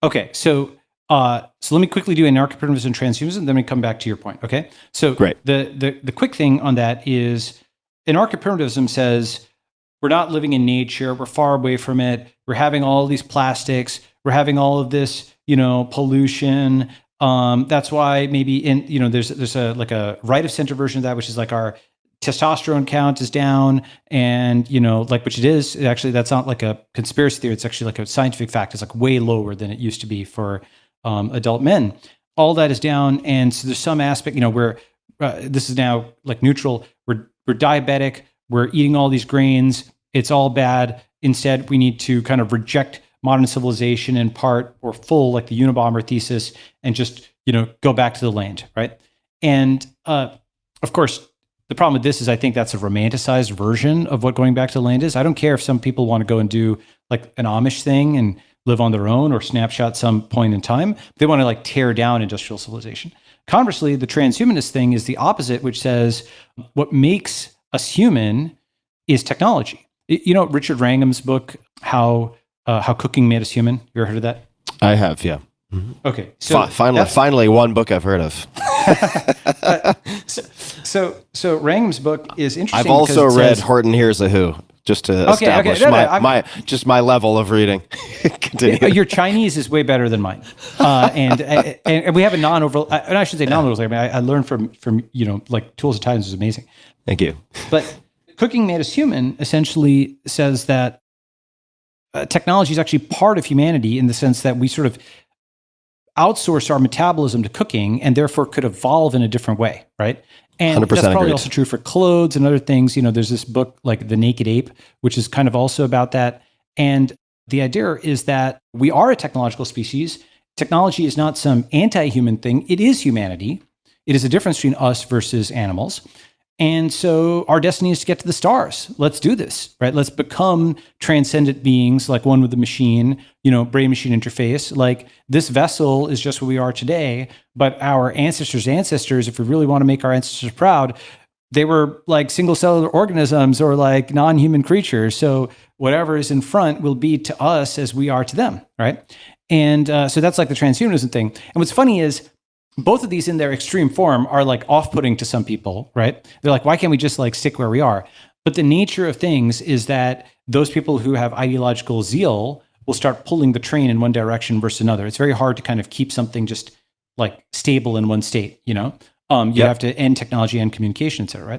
Okay, so let me quickly do anarcho-primitivism and transhumanism, then we come back to your point. Okay, so Great. The quick thing on that is anarcho-primitivism says we're not living in nature, we're far away from it, we're having all these plastics, we're having all of this, pollution. That's why maybe there's a like a right of center version of that, which is like our testosterone count is down, and like, which it is actually, that's not like a conspiracy theory, it's actually like a scientific fact. It's like way lower than it used to be for adult men. All that is down, and so there's some aspect, where this is now like neutral. We're diabetic, we're eating all these grains, it's all bad. Instead, we need to kind of reject modern civilization in part or full, like the Unabomber thesis, and just go back to the land, right? And of course, the problem with this is I think that's a romanticized version of what going back to the land is. I don't care if some people want to go and do like an Amish thing and live on their own or snapshot some point in time. They want to like tear down industrial civilization. Conversely, the transhumanist thing is the opposite, which says what makes us human is technology. Richard Wrangham's book, How Cooking Made Us Human. You ever heard of that? I have, yeah. Mm-hmm. Okay, so finally, one book I've heard of. So Wrangham's book is interesting. I've also read Horton Hears a Who, just to establish my level of reading. Continue. Your Chinese is way better than mine, and we have a non-overlap. And I should say non-overlap. I learned from like Tools of Titans is amazing. Thank you. But Cooking Made Us Human essentially says that technology is actually part of humanity in the sense that we sort of outsource our metabolism to cooking and therefore could evolve in a different way, right? And that's probably agreed. Also true for clothes and other things. There's this book like The Naked Ape, which is kind of also about that. And the idea is that we are a technological species. Technology is not some anti-human thing. It is humanity. It is a difference between us versus animals. And so our destiny is to get to the stars. Let's do this, right? Let's become transcendent beings, like one with the machine, brain-machine interface. Like this vessel is just what we are today, but our ancestors, if we really want to make our ancestors proud, they were like single-cellular organisms or like non-human creatures. So whatever is in front will be to us as we are to them, right? And so that's like the transhumanism thing. And what's funny is, both of these in their extreme form are like off-putting to some people, right? They're like, why can't we just like stick where we are? But the nature of things is that those people who have ideological zeal will start pulling the train in one direction versus another. It's very hard to kind of keep something just like stable in one state, You have to end technology and communication, et cetera, right?